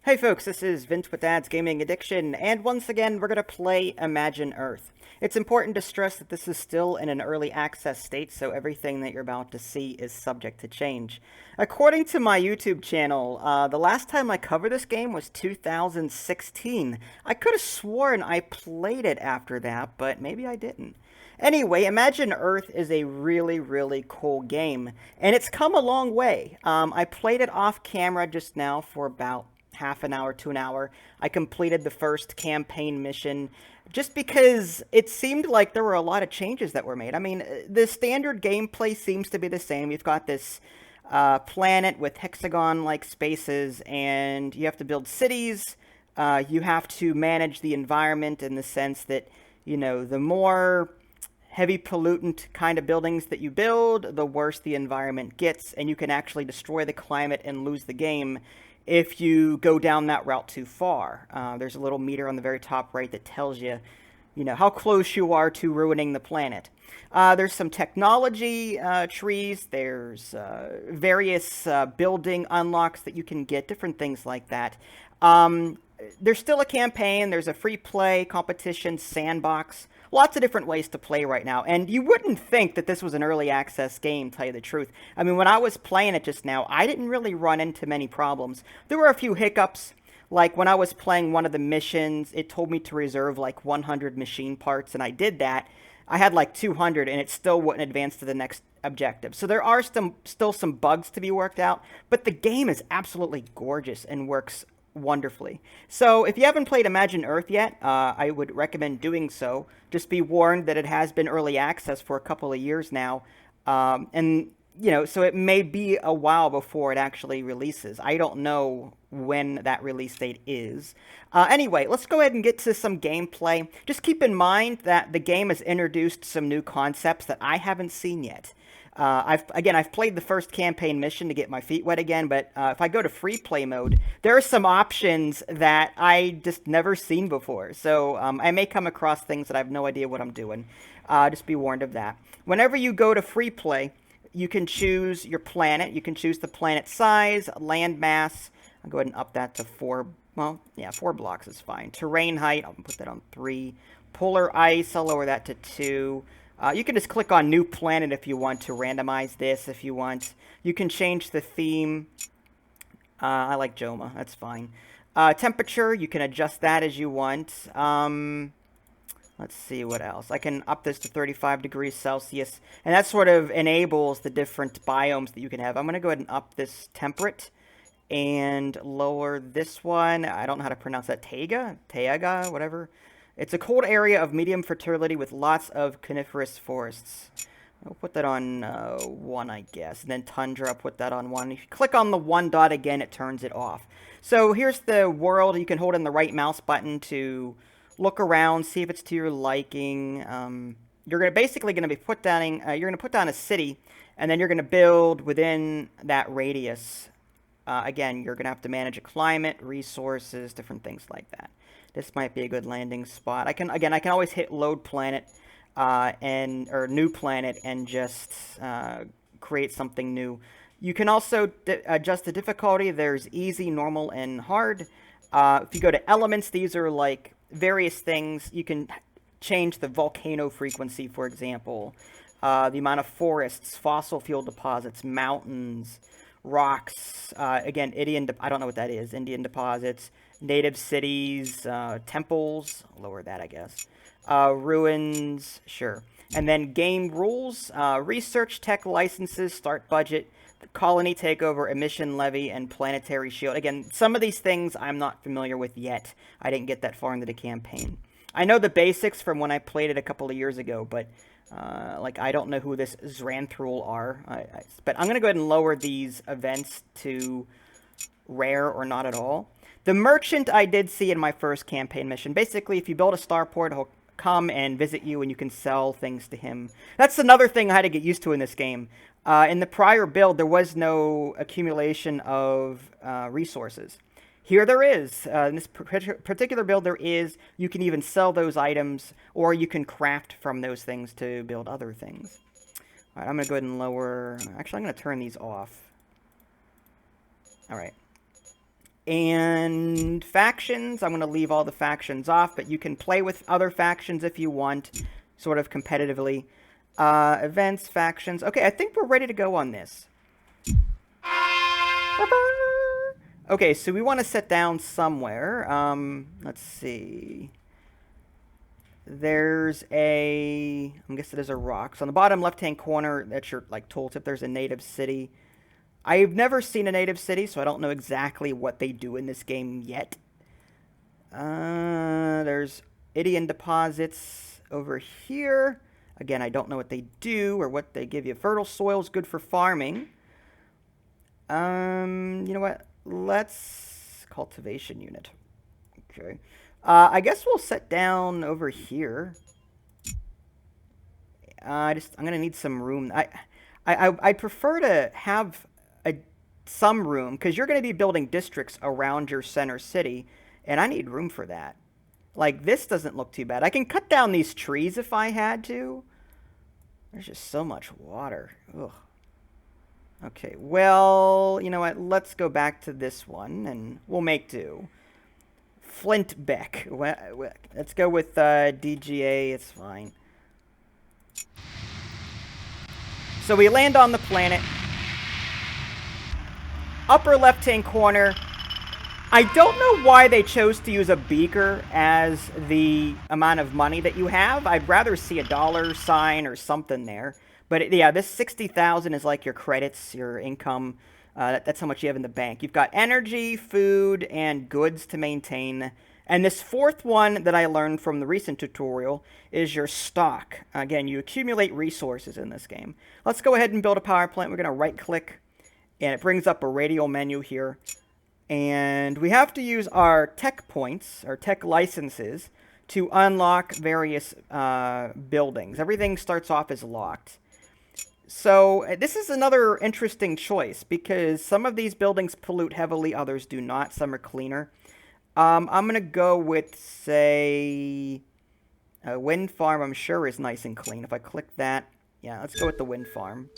Hey folks, this is Vince with Dad's Gaming Addiction, and once again we're going to play Imagine Earth. It's important to stress that this is still in an early access state, so everything that you're about to see is subject to change. According to my YouTube channel, the last time I covered this game was 2016. I could have sworn I played it after that, but maybe I didn't. Anyway, Imagine Earth is a really cool game, and it's come a long way. I played it off camera just now for about half an hour to an hour. I completed the first campaign mission just because it seemed like there were a lot of changes that were made. I mean, the standard gameplay seems to be the same. You've got this planet with hexagon-like spaces, and you have to build cities. You have to manage the environment in the sense that, you know, the more heavy pollutant kind of buildings that you build, the worse the environment gets, and you can actually destroy the climate and lose the game if you go down that route too far. There's a little meter on the very top right that tells you, how close you are to ruining the planet. There's some technology trees. There's various building unlocks that you can get, different things like that. There's still a campaign. There's a free play, competition, sandbox. Lots of different ways to play right now. And you wouldn't think that this was an early access game, to tell you the truth. I mean, when I was playing it just now, I didn't really run into many problems. There were a few hiccups. Like when I was playing one of the missions, it told me to reserve like 100 machine parts, and I did that. I had like 200, and it still wouldn't advance to the next objective. So there are still some bugs to be worked out, but the game is absolutely gorgeous and works wonderfully. So if you haven't played Imagine Earth yet, I would recommend doing so. Just be warned that it has been early access for a couple of years now, so it may be a while before it actually releases. I don't know when that release date is. Anyway, let's go ahead and get to some gameplay. Just keep in mind that the game has introduced some new concepts that I haven't seen yet. I've played the first campaign mission to get my feet wet again, but if I go to free play mode, there are some options that I just never seen before. So I may come across things that I have no idea what I'm doing. Just be warned of that. Whenever you go to free play, you can choose your planet. You can choose the planet size, land mass. I'll go ahead and up that to 4. Well, yeah, 4 blocks is fine. Terrain height, I'll put that on 3. Polar ice, I'll lower that to 2. You can just click on New Planet if you want to randomize this if you want. You can change the theme. I like Joma. That's fine. Temperature, you can adjust that as you want. Let's see what else. I can up this to 35 degrees Celsius. And that sort of enables the different biomes that you can have. I'm going to go ahead and up this temperate and lower this one. I don't know how to pronounce that. Taiga, whatever. It's a cold area of medium fertility with lots of coniferous forests. I'll put that on 1, I guess. And then tundra, I'll put that on 1. If you click on the 1 dot again, it turns it off. So here's the world. You can hold in the right mouse button to look around, see if it's to your liking. You're basically going to be put down a city, and then you're going to build within that radius. Again, you're going to have to manage a climate, resources, different things like that. This might be a good landing spot. I can always hit load planet or new planet and just create something new. You can also adjust the difficulty. There's easy, normal, and hard. If you go to elements, these are like various things. You can change the volcano frequency, for example, the amount of forests, fossil fuel deposits, mountains, rocks. Again, I don't know what that is. Indian deposits. Native cities, temples, lower that, I guess. Ruins, sure. And then game rules, research tech licenses, start budget, colony takeover, emission levy, and planetary shield. Again, some of these things I'm not familiar with yet. I didn't get that far into the campaign. I know the basics from when I played it a couple of years ago, but I don't know who this Zranthrul are. But I'm going to go ahead and lower these events to rare or not at all. The merchant I did see in my first campaign mission. Basically, if you build a starport, he'll come and visit you and you can sell things to him. That's another thing I had to get used to in this game. In the prior build, there was no accumulation of resources. Here there is. In this particular build, there is. You can even sell those items, or you can craft from those things to build other things. All right, I'm going to go ahead and lower... Actually, I'm going to turn these off. All right. And factions, I'm going to leave all the factions off, but you can play with other factions if you want, sort of competitively. Events, factions. Okay, I think we're ready to go on this. Okay, so we want to sit down somewhere. Let's see. There's I'm guessing there's a rock. So on the bottom left-hand corner, that's your, like, tooltip, there's a native city. I've never seen a native city, so I don't know exactly what they do in this game yet. There's Idian deposits over here. Again, I don't know what they do or what they give you. Fertile soil is good for farming. You know what? Let's... Cultivation unit. Okay. I guess we'll sit down over here. I'm gonna need some room. I prefer to have some room, because you're going to be building districts around your center city, and I need room for that. Like, this doesn't look too bad. I can cut down these trees if I had to. There's just so much water. Ugh. Okay, well, you know what? Let's go back to this one, and we'll make do. Flintbeck. Let's go with DGA. It's fine. So we land on the planet. Upper left-hand corner. I don't know why they chose to use a beaker as the amount of money that you have. I'd rather see a dollar sign or something there. But yeah, this 60,000 is like your credits, your income. That's how much you have in the bank. You've got energy, food, and goods to maintain. And this fourth one that I learned from the recent tutorial is your stock. Again, you accumulate resources in this game. Let's go ahead and build a power plant. We're going to right-click. And it brings up a radial menu here. And we have to use our tech points, our tech licenses, to unlock various buildings. Everything starts off as locked. So this is another interesting choice, because some of these buildings pollute heavily, others do not. Some are cleaner. I'm going to go with, say, a wind farm. I'm sure is nice and clean. If I click that, yeah, let's go with the wind farm.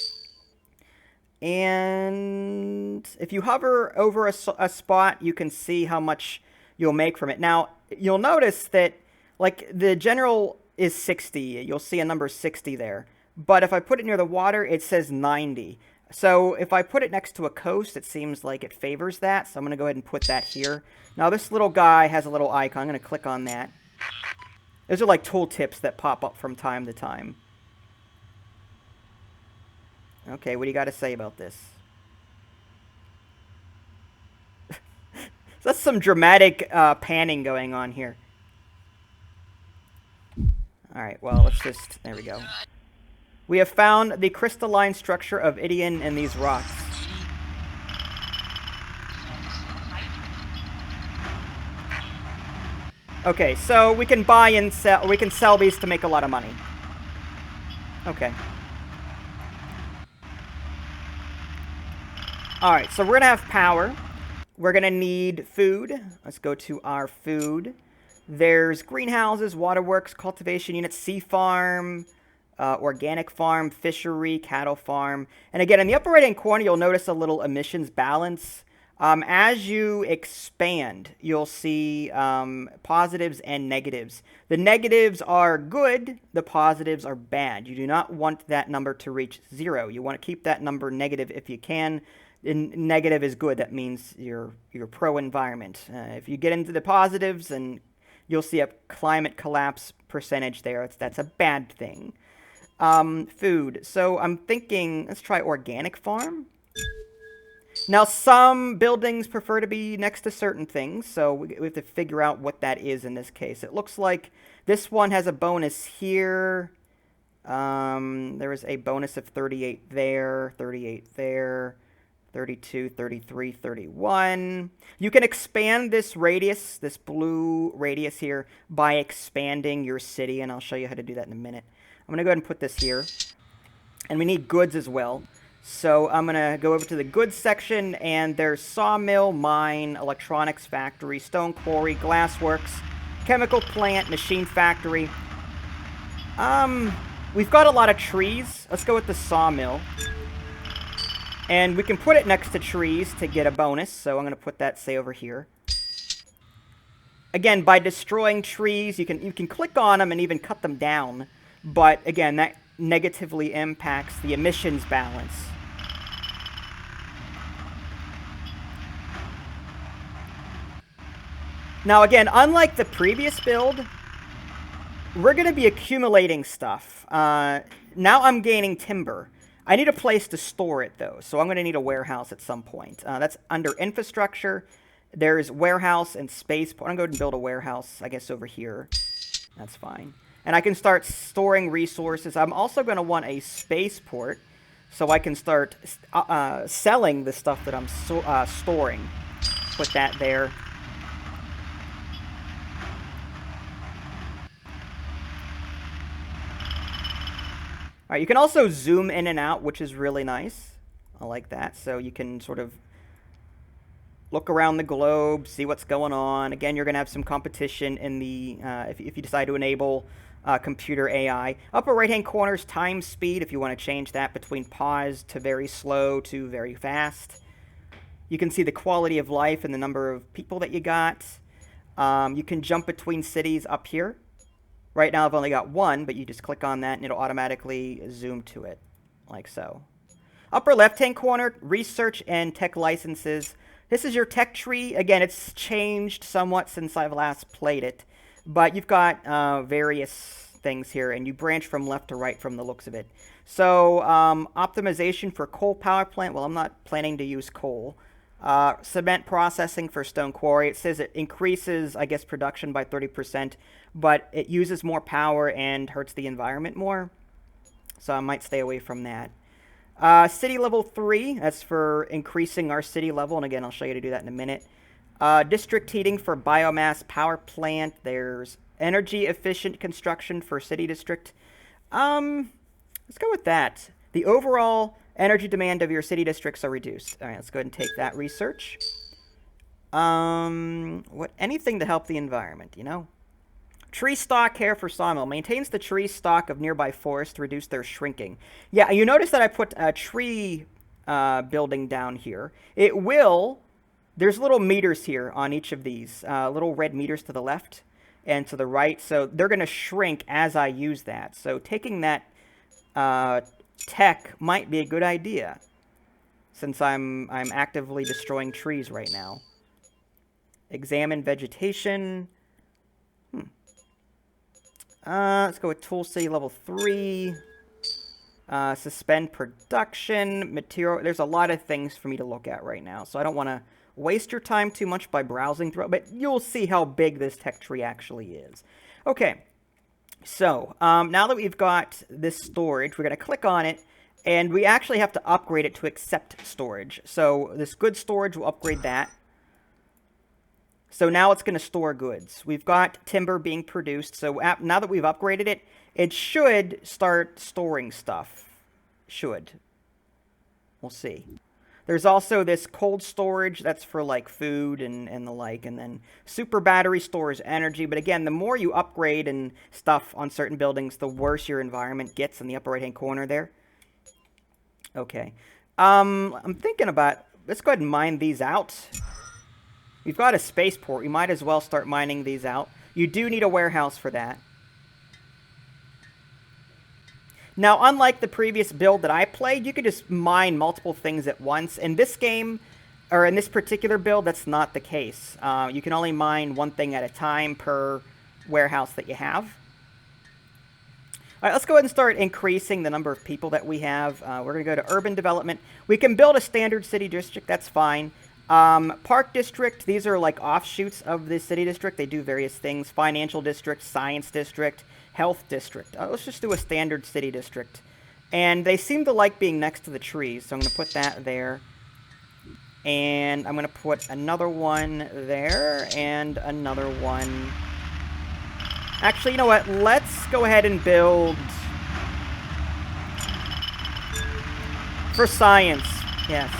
And if you hover over a spot, you can see how much you'll make from it. Now, you'll notice that, like, the general is 60. You'll see a number 60 there. But if I put it near the water, it says 90. So if I put it next to a coast, it seems like it favors that. So I'm going to go ahead and put that here. Now, this little guy has a little icon. I'm going to click on that. Those are like tooltips that pop up from time to time. Okay, what do you got to say about this? That's some dramatic panning going on here. Alright, well, let's just... There we go. We have found the crystalline structure of Idian in these rocks. Okay, so we can buy and sell... We can sell these to make a lot of money. Okay. Alright, so we're going to have power. We're going to need food. Let's go to our food. There's greenhouses, waterworks, cultivation units, sea farm, organic farm, fishery, cattle farm. And again, in the upper right-hand corner, you'll notice a little emissions balance. As you expand, you'll see positives and negatives. The negatives are good, the positives are bad. You do not want that number to reach 0. You want to keep that number negative if you can. And negative is good. That means you're pro-environment. If you get into the positives, and you'll see a climate collapse percentage there. That's a bad thing. Food. So I'm thinking, let's try organic farm. Now, some buildings prefer to be next to certain things, so we have to figure out what that is in this case. It looks like this one has a bonus here. There is a bonus of 38 there, 38 there. 32, 33, 31. You can expand this radius, this blue radius here, by expanding your city, and I'll show you how to do that in a minute. I'm going to go ahead and put this here. And we need goods as well. So I'm going to go over to the goods section, and there's sawmill, mine, electronics factory, stone quarry, glassworks, chemical plant, machine factory. We've got a lot of trees. Let's go with the sawmill. And we can put it next to trees to get a bonus, so I'm going to put that, say, over here. Again, by destroying trees, you can click on them and even cut them down. But, again, that negatively impacts the emissions balance. Now, again, unlike the previous build, we're going to be accumulating stuff. Now I'm gaining timber. I need a place to store it, though, so I'm going to need a warehouse at some point. That's under infrastructure. There's warehouse and spaceport. I'm going to go and build a warehouse, I guess, over here. That's fine. And I can start storing resources. I'm also going to want a spaceport so I can start selling the stuff that I'm storing. Put that there. All right, you can also zoom in and out, which is really nice. I like that. So you can sort of look around the globe, see what's going on. Again, you're going to have some competition in the if you decide to enable computer AI. Upper right-hand corner's time speed, if you want to change that between pause to very slow to very fast. You can see the quality of life and the number of people that you got. You can jump between cities up here. Right now I've only got one, but you just click on that and it'll automatically zoom to it, like so. Upper left-hand corner, research and tech licenses. This is your tech tree. Again, it's changed somewhat since I've last played it, but you've got various things here, and you branch from left to right from the looks of it. So, optimization for coal power plant. Well, I'm not planning to use coal. Cement processing for stone quarry. It says it increases, I guess, production by 30%, but it uses more power and hurts the environment more. So I might stay away from that. City level 3, that's for increasing our city level, and again, I'll show you to do that in a minute. District heating for biomass power plant. There's energy efficient construction for city district. Let's go with that. The overall energy demand of your city districts are reduced. All right, let's go ahead and take that research. Anything to help the environment, you know? Tree stock care for sawmill. Maintains the tree stock of nearby forests to reduce their shrinking. Yeah, you notice that I put a tree building down here. It will... There's little meters here on each of these. Little red meters to the left and to the right. So they're going to shrink as I use that. So taking that tech might be a good idea, since I'm actively destroying trees right now. Examine vegetation. Let's go with Tool City level 3. Suspend production. Material. There's a lot of things for me to look at right now, so I don't want to waste your time too much by browsing through it, but you'll see how big this tech tree actually is. Okay, so now that we've got this storage, we're going to click on it, and we actually have to upgrade it to accept storage. So this good storage will upgrade that. So now it's going to store goods. We've got timber being produced, so now that we've upgraded it, it should start storing stuff. Should. We'll see. There's also this cold storage that's for like food and the like, and then super battery stores energy. But again, the more you upgrade and stuff on certain buildings, the worse your environment gets in the upper right-hand corner there. Okay. I'm thinking about, let's go ahead and mine these out. We've got a spaceport. We might as well start mining these out. You do need a warehouse for that. Now, unlike the previous build that I played, you could just mine multiple things at once. In this game, or in this particular build, that's not the case. You can only mine one thing at a time per warehouse that you have. All right, let's go ahead and start increasing the number of people that we have. We're going to go to urban development. We can build a standard city district. That's fine. Park district, these are like offshoots of the city district. They do various things. Financial district, science district, health district. Let's just do a standard city district. And they seem to like being next to the trees, so I'm going to put that there. And I'm going to put another one there, and another one. Actually, you know what? Let's go ahead and build for science. Yes.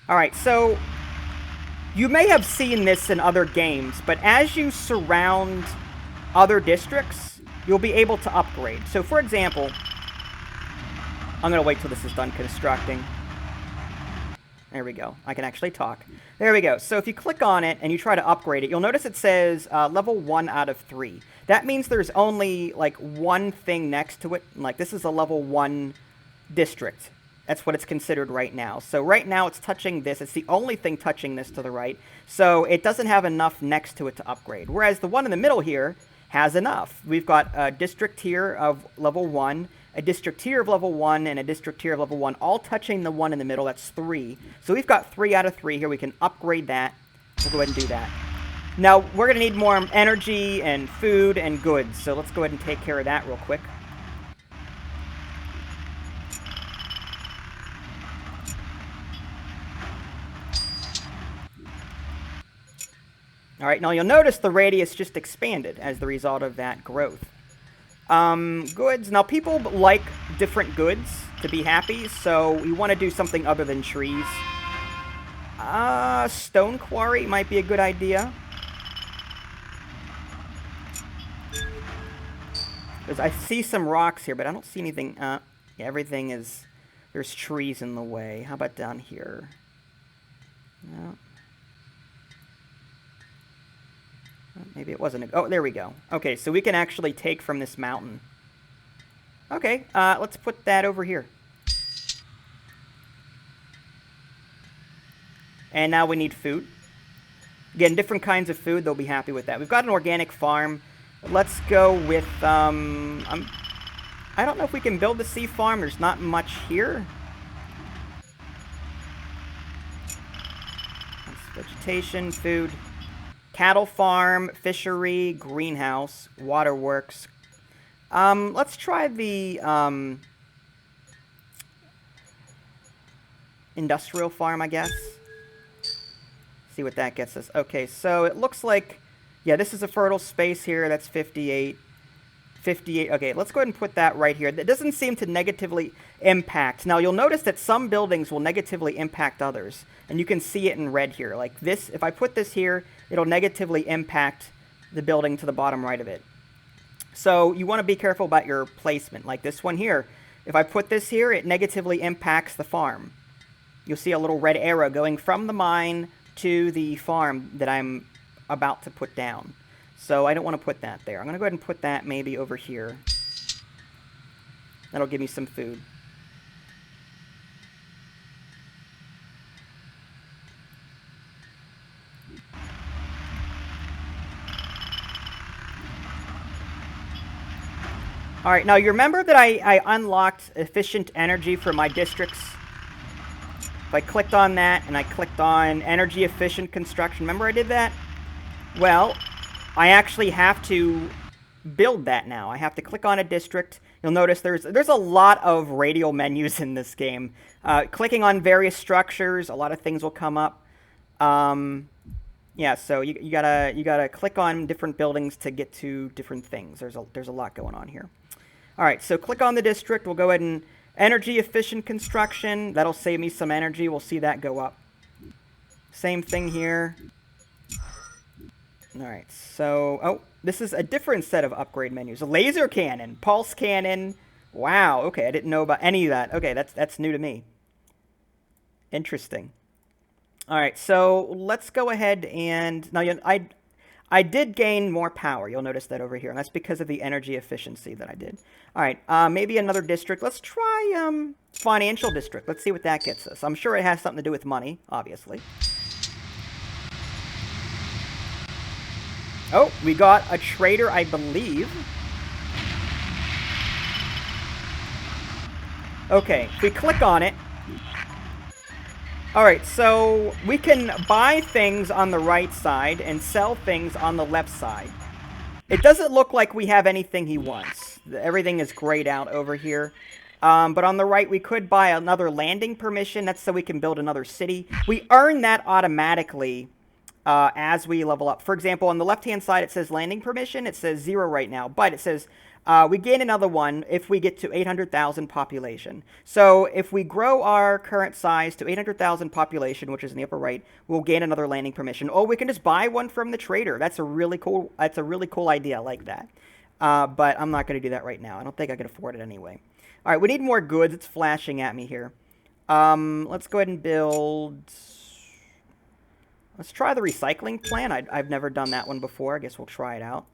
Alright, so you may have seen this in other games, but as you surround other districts, you'll be able to upgrade. So, for example, I'm going to wait till this is done constructing. There we go. I can actually talk. There we go. So if you click on it and you try to upgrade it, you'll notice it says level 1 out of 3. That means there's only, like, one thing next to it. Like, this is a level 1 district. That's what it's considered right now. So right now it's touching this. It's the only thing touching this to the right. So it doesn't have enough next to it to upgrade. Whereas the one in the middle here has enough. We've got a district here of level 1, a district here of level 1, and a district here of level 1, all touching the one in the middle. That's 3. So we've got 3 out of 3 here. We can upgrade that. We'll go ahead and do that. Now, we're going to need more energy and food and goods. So let's go ahead and take care of that real quick. All right, now you'll notice the radius just expanded as the result of that growth. Goods. Now, people like different goods to be happy, so we want to do something other than trees. Stone quarry might be a good idea. Because I see some rocks here, but I don't see anything. Yeah, everything is... There's trees in the way. How about down here? No. Maybe it wasn't. Oh, there we go. Okay, so we can actually take from this mountain. Okay, let's put that over here. And now we need food. Again, different kinds of food. They'll be happy with that. We've got an organic farm. Let's go with, I don't know if we can build the sea farm. There's not much here. That's vegetation, food. Cattle farm, fishery, greenhouse, waterworks. Let's try the industrial farm, I guess. See what that gets us. Okay, so it looks like, yeah, this is a fertile space here. That's 58. 58. Okay, let's go ahead and put that right here. That doesn't seem to negatively impact. Now, you'll notice that some buildings will negatively impact others. And you can see it in red here. Like this, if I put this here, it'll negatively impact the building to the bottom right of it. So you want to be careful about your placement. Like this one here. If I put this here, it negatively impacts the farm. You'll see a little red arrow going from the mine to the farm that I'm about to put down. So I don't want to put that there. I'm going to go ahead and put that maybe over here. That'll give me some food. Alright, now you remember that I unlocked efficient energy for my districts? If I clicked on that and I clicked on energy efficient construction, remember I did that? Well, I actually have to build that now. I have to click on a district. You'll notice there's a lot of radial menus in this game. Clicking on various structures, a lot of things will come up. Yeah, so you gotta click on different buildings to get to different things. There's a lot going on here. All right, so click on the district. We'll go ahead and energy efficient construction. That'll save me some energy. We'll see that go up. Same thing here. All right, so, oh, this is a different set of upgrade menus. A laser cannon, pulse cannon. Wow, okay, I didn't know about any of that. Okay, that's new to me. Interesting. All right, so let's go ahead and, now I did gain more power. You'll notice that over here, and that's because of the energy efficiency that I did. All right, maybe another district. Let's try financial district. Let's see what that gets us. I'm sure it has something to do with money, obviously. Oh, we got a trader, I believe. Okay, if we click on it. Alright, so we can buy things on the right side and sell things on the left side. It doesn't look like we have anything he wants. Everything is grayed out over here. But on the right, we could buy another landing permission. That's so we can build another city. We earn that automatically as we level up. For example, on the left-hand side, it says landing permission. It says 0 right now, but it says We gain another one if we get to 800,000 population. So if we grow our current size to 800,000 population, which is in the upper right, we'll gain another landing permission. Oh, we can just buy one from the trader. That's a really cool idea. I like that. But I'm not going to do that right now. I don't think I can afford it anyway. All right, we need more goods. It's flashing at me here. Let's go ahead and build... Let's try the recycling plant. I've never done that one before. I guess we'll try it out.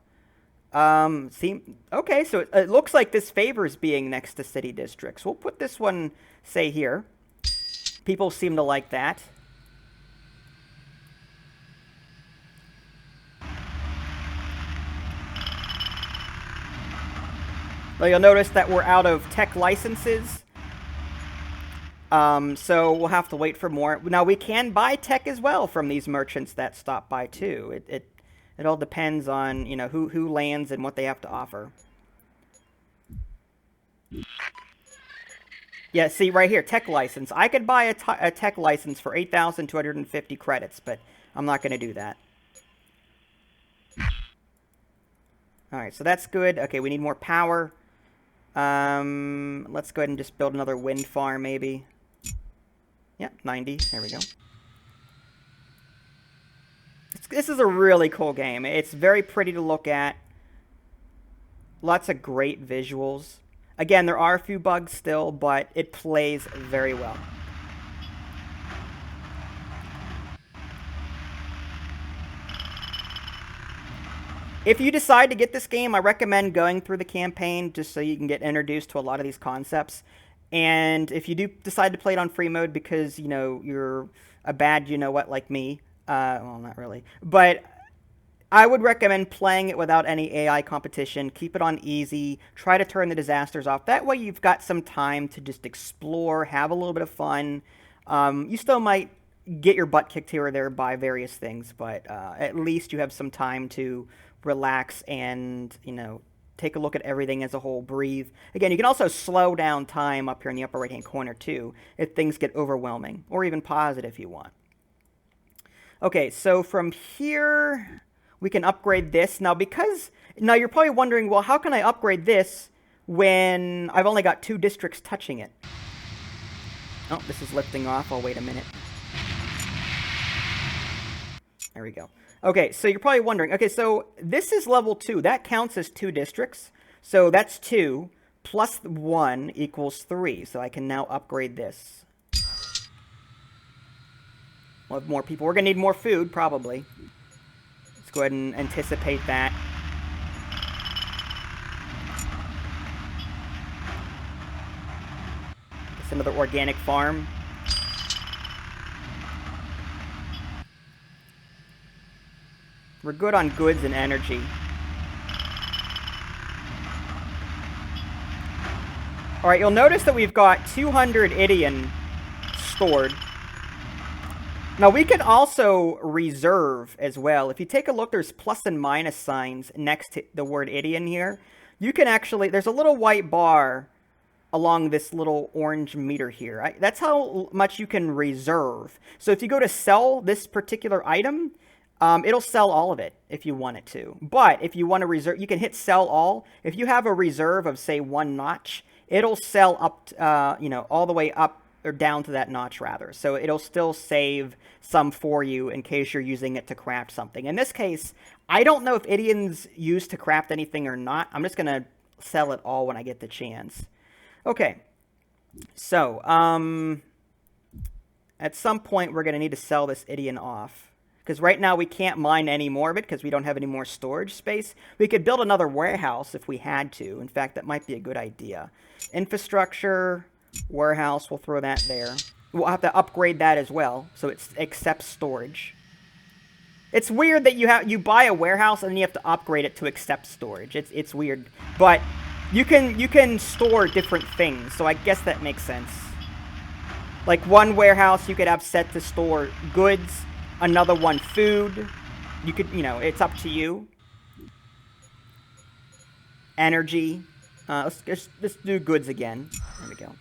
Okay, so it looks like this favors being next to city districts. We'll put this one, say, here. People seem to like that. Well, you'll notice that we're out of tech licenses. So we'll have to wait for more. Now, we can buy tech as well from these merchants that stop by, too. It all depends on, you know, who lands and what they have to offer. Yeah, see, right here, tech license. I could buy a tech license for 8,250 credits, but I'm not going to do that. Alright, so that's good. Okay, we need more power. Let's go ahead and just build another wind farm, maybe. Yep, 90. There we go. This is a really cool game. It's very pretty to look at. Lots of great visuals. Again, there are a few bugs still, but it plays very well. If you decide to get this game, I recommend going through the campaign just so you can get introduced to a lot of these concepts. And if you do decide to play it on free mode because, you know, you're a bad you-know-what like me, well, not really, but I would recommend playing it without any AI competition. Keep it on easy. Try to turn the disasters off. That way you've got some time to just explore, have a little bit of fun. You still might get your butt kicked here or there by various things, but at least you have some time to relax and, you know, take a look at everything as a whole, breathe. Again, you can also slow down time up here in the upper right-hand corner, too, if things get overwhelming, or even pause it if you want. Okay, so from here, we can upgrade this. Now, you're probably wondering, well, how can I upgrade this when I've only got 2 districts touching it? Oh, this is lifting off. I'll wait a minute. There we go. Okay, so you're probably wondering, okay, so this is level 2. That counts as 2 districts. So that's 2 plus 1 equals 3. So I can now upgrade this. We'll have more people. We're going to need more food, probably. Let's go ahead and anticipate that. It's another organic farm. We're good on goods and energy. Alright, you'll notice that we've got 200 Idion stored. Now, we can also reserve as well. If you take a look, there's plus and minus signs next to the word Idion here. You can actually, there's a little white bar along this little orange meter here. That's how much you can reserve. So if you go to sell this particular item, it'll sell all of it if you want it to. But if you want to reserve, you can hit sell all. If you have a reserve of, say, 1 notch, it'll sell up, you know, all the way up or down to that notch, rather. So it'll still save some for you in case you're using it to craft something. In this case, I don't know if Idion's used to craft anything or not. I'm just going to sell it all when I get the chance. Okay. So, at some point, we're going to need to sell this Idion off. Because right now we can't mine any more of it because we don't have any more storage space. We could build another warehouse if we had to. In fact, that might be a good idea. Infrastructure, warehouse, we'll throw that there. We'll have to upgrade that as well, so it accepts storage. It's weird that you buy a warehouse and then you have to upgrade it to accept storage. It's weird, but you can store different things, so I guess that makes sense. Like one warehouse you could have set to store goods. Another one, food. You could, you know, it's up to you. Energy. Let's do goods again. There we go.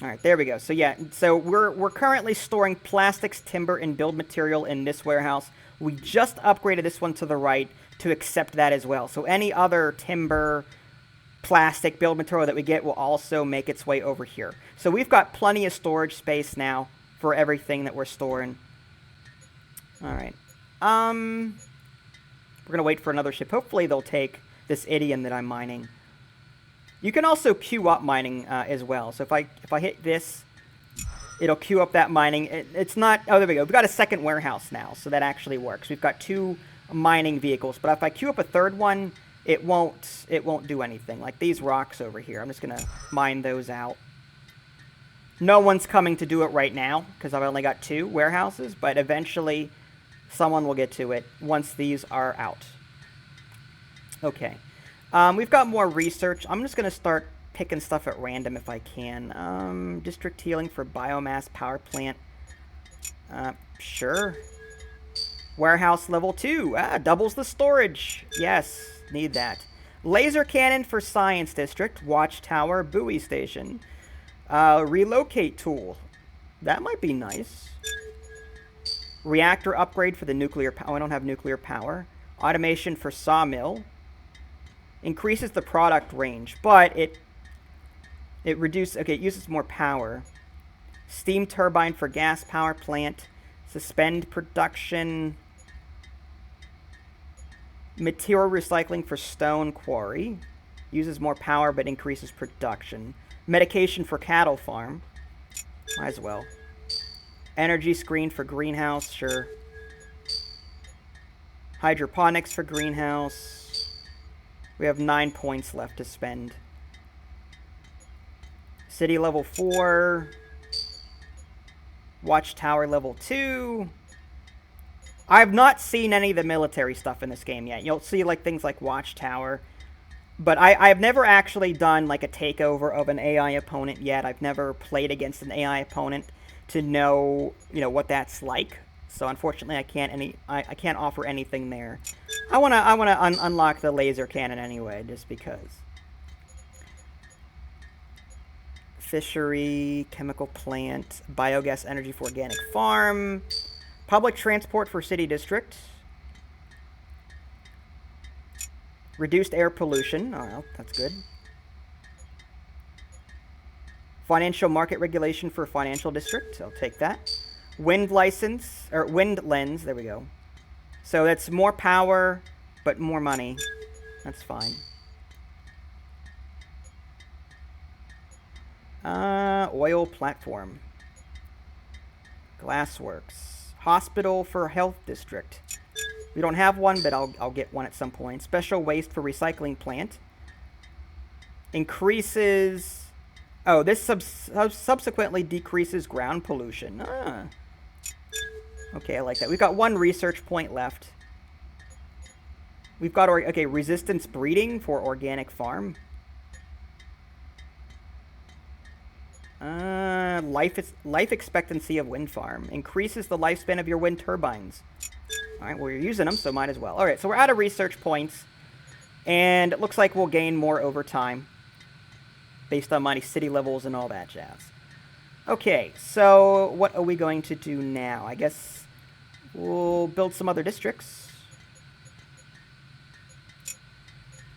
All right, there we go. So yeah, so we're currently storing plastics, timber, and build material in this warehouse. We just upgraded this one to the right to accept that as well. So any other timber, plastic, build material that we get will also make its way over here. So we've got plenty of storage space now for everything that we're storing. All right. We're gonna wait for another ship. Hopefully they'll take this idiom that I'm mining. You can also queue up mining as well. So if I hit this, it'll queue up that mining. It's not... Oh, there we go. We've got a second warehouse now, so that actually works. We've got 2 mining vehicles, but if I queue up a third one, it won't do anything. Like these rocks over here. I'm just going to mine those out. No one's coming to do it right now, because I've only got 2 warehouses, but eventually someone will get to it once these are out. Okay. We've got more research. I'm just going to start picking stuff at random if I can. District healing for biomass power plant. Sure. Warehouse level 2. Doubles the storage. Yes, need that. Laser cannon for science district. Watchtower buoy station. Relocate tool. That might be nice. Reactor upgrade for the nuclear power. Oh, I don't have nuclear power. Automation for sawmill. Increases the product range, but it reduces... Okay, it uses more power. Steam turbine for gas power plant. Suspend production. Material recycling for stone quarry. Uses more power, but increases production. Medication for cattle farm. Might as well. Energy screen for greenhouse, sure. Hydroponics for greenhouse. We have 9 points left to spend. City level 4. Watchtower level 2. I've not seen any of the military stuff in this game yet. You'll see like things like Watchtower. But I've never actually done like a takeover of an AI opponent yet. I've never played against an AI opponent to know, what that's like. So unfortunately, I can't offer anything there. I wanna unlock the laser cannon anyway, just because. Fishery, chemical plant, biogas energy for organic farm, public transport for city district, reduced air pollution. Oh, well, that's good. Financial market regulation for financial district. I'll take that. Wind license, or wind lens, there we go. So that's more power, but more money. That's fine. Oil platform. Glassworks. Hospital for health district. We don't have one, but I'll get one at some point. Special waste for recycling plant. Increases... Oh, this subsequently decreases ground pollution. Ah. Okay, I like that. We've got 1 research point left. We've got, okay, resistance breeding for organic farm. Life expectancy of wind farm. Increases the lifespan of your wind turbines. Alright, well, you're using them, so might as well. Alright, so we're out of research points. And it looks like we'll gain more over time. Based on my city levels and all that jazz. Okay, so what are we going to do now? I guess we'll build some other districts.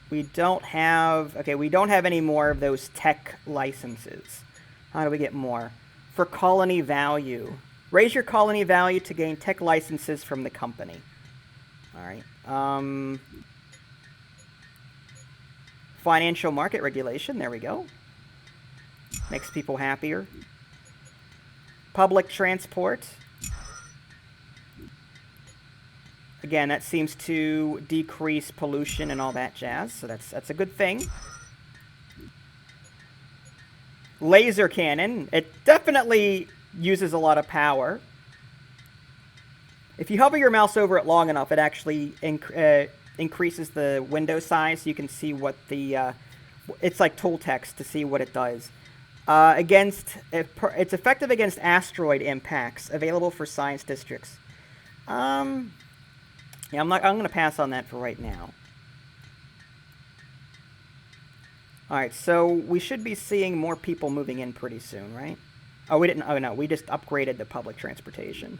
We don't have... Okay, we don't have any more of those tech licenses. How do we get more? For colony value. Raise your colony value to gain tech licenses from the company. Alright. Financial market regulation. There we go. Makes people happier. Public transport. Again, that seems to decrease pollution and all that jazz, so that's a good thing. Laser cannon. It definitely uses a lot of power. If you hover your mouse over it long enough, it actually increases the window size so you can see what the... it's like tool text to see what it does. It's effective against asteroid impacts, available for science districts. Yeah, I'm going to pass on that for right now. Alright, so we should be seeing more people moving in pretty soon, right? Oh, we didn't. Oh, no, we just upgraded the public transportation.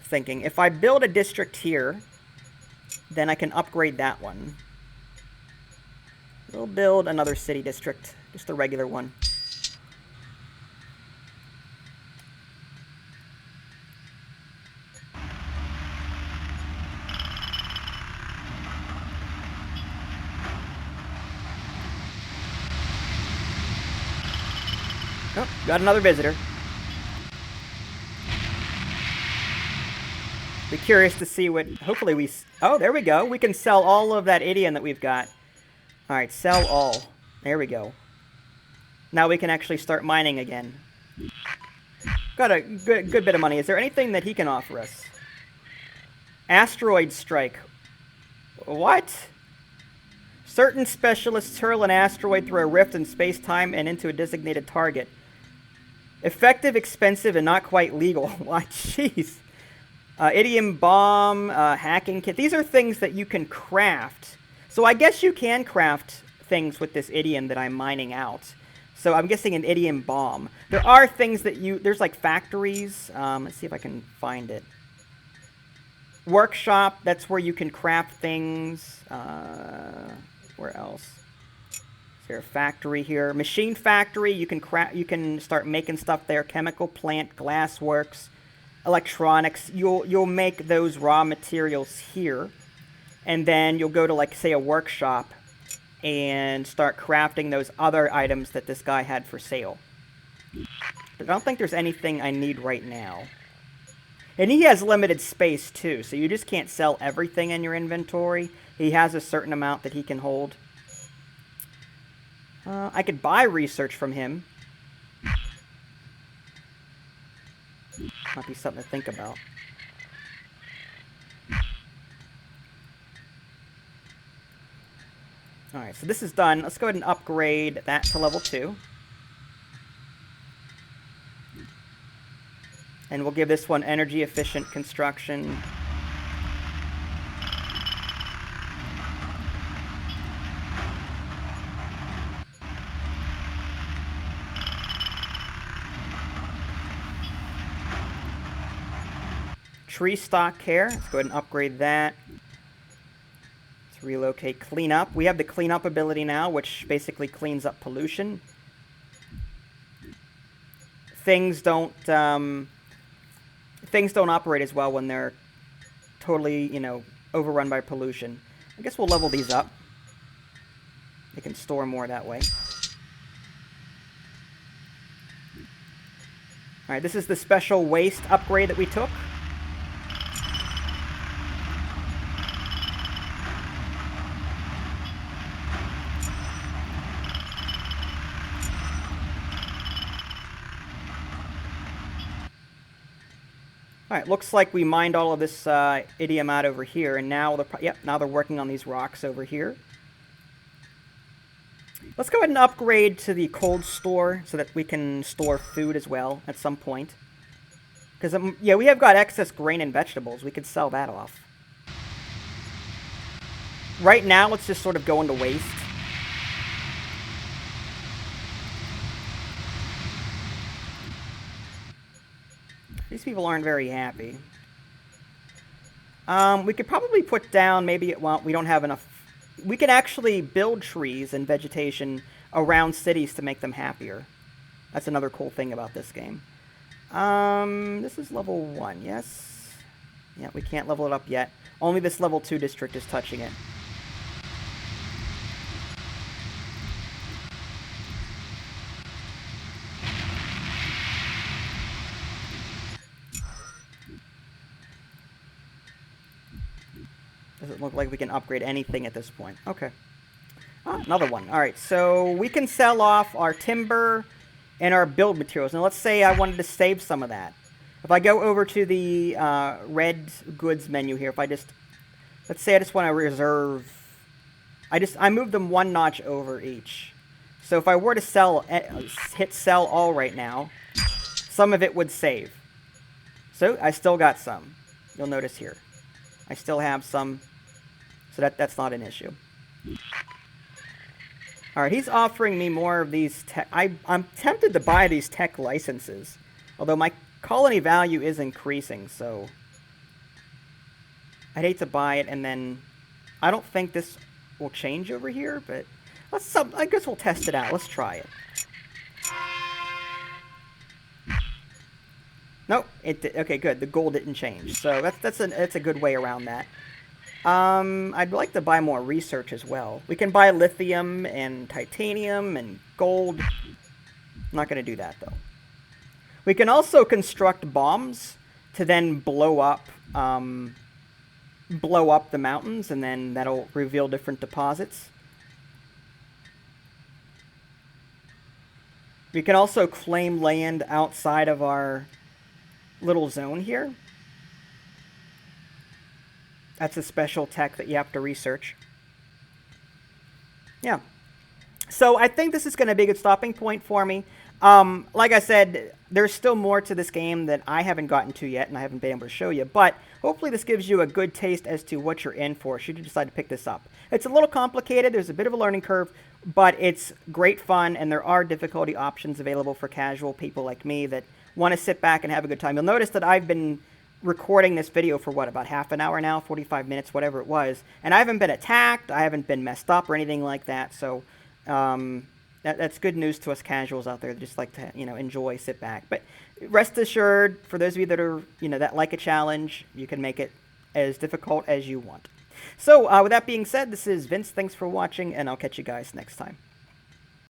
Thinking, if I build a district here, then I can upgrade that one. We'll build another city district, just a regular one. Oh, got another visitor. Be curious to see what, hopefully we, oh, there we go. We can sell all of that idiom that we've got. Alright, sell all. There we go. Now we can actually start mining again. Got a good bit of money. Is there anything that he can offer us? Asteroid Strike. What? Certain specialists hurl an asteroid through a rift in space-time and into a designated target. Effective, expensive, and not quite legal. Why, jeez. Idiom bomb, hacking kit. These are things that you can craft. So I guess you can craft things with this idiom that I'm mining out. So I'm guessing an idiom bomb. There are things that there's like factories. Let's see if I can find it. Workshop, that's where you can craft things. Where else? Is there a factory here? Machine factory, you can start making stuff there. Chemical plant, glass works, electronics. You'll make those raw materials here. And then you'll go to, like, say, a workshop and start crafting those other items that this guy had for sale. But I don't think there's anything I need right now. And he has limited space, too, so you just can't sell everything in your inventory. He has a certain amount that he can hold. I could buy research from him. Might be something to think about. Alright, so this is done. Let's go ahead and upgrade that to level 2. And we'll give this one energy efficient construction. Tree stock care. Let's go ahead and upgrade that. Relocate cleanup. We have the cleanup ability now, which basically cleans up pollution. Things don't operate as well when they're totally, overrun by pollution. I guess we'll level these up. They can store more that way. Alright, this is the special waste upgrade that we took. Alright, looks like we mined all of this idiom out over here, and now now they're working on these rocks over here. Let's go ahead and upgrade to the cold store so that we can store food as well at some point. Because, yeah, we have got excess grain and vegetables. We could sell that off. Right now, it's just sort of going to waste. These people aren't very happy. We could probably put down, maybe, well, we don't have enough. We could actually build trees and vegetation around cities to make them happier. That's another cool thing about this game. This is level 1, yes? Yeah, we can't level it up yet. Only this level 2 district is touching it. Doesn't look like we can upgrade anything at this point. Okay. Oh, another one. Alright, so we can sell off our timber and our build materials. Now, let's say I wanted to save some of that. If I go over to the red goods menu here, if I just... Let's say I just want to reserve... I move them one notch over each. So if I were to hit sell all right now, some of it would save. So I still got some. You'll notice here. I still have some, so that's not an issue. Alright, he's offering me more of these tech... I'm tempted to buy these tech licenses. Although my colony value is increasing, so... I'd hate to buy it, and then... I don't think this will change over here, but... I guess we'll test it out. Let's try it. Nope. Okay, good. The gold didn't change. So that's a good way around that. I'd like to buy more research as well. We can buy lithium and titanium and gold. I'm not going to do that, though. We can also construct bombs to then blow up the mountains, and then that'll reveal different deposits. We can also claim land outside of our little zone here. That's a special tech that you have to research. Yeah. So I think this is going to be a good stopping point for me. Like I said, there's still more to this game that I haven't gotten to yet, and I haven't been able to show you. But hopefully this gives you a good taste as to what you're in for should you decide to pick this up. It's a little complicated. There's a bit of a learning curve, but it's great fun, and there are difficulty options available for casual people like me that want to sit back and have a good time. You'll notice that I've been recording this video for, what, about half an hour now, 45 minutes, whatever it was, and I haven't been attacked, I haven't been messed up or anything like that, so that's good news to us casuals out there that just like to, enjoy, sit back. But rest assured, for those of you that are, that like a challenge, you can make it as difficult as you want. So, with that being said, this is Vince, thanks for watching, and I'll catch you guys next time.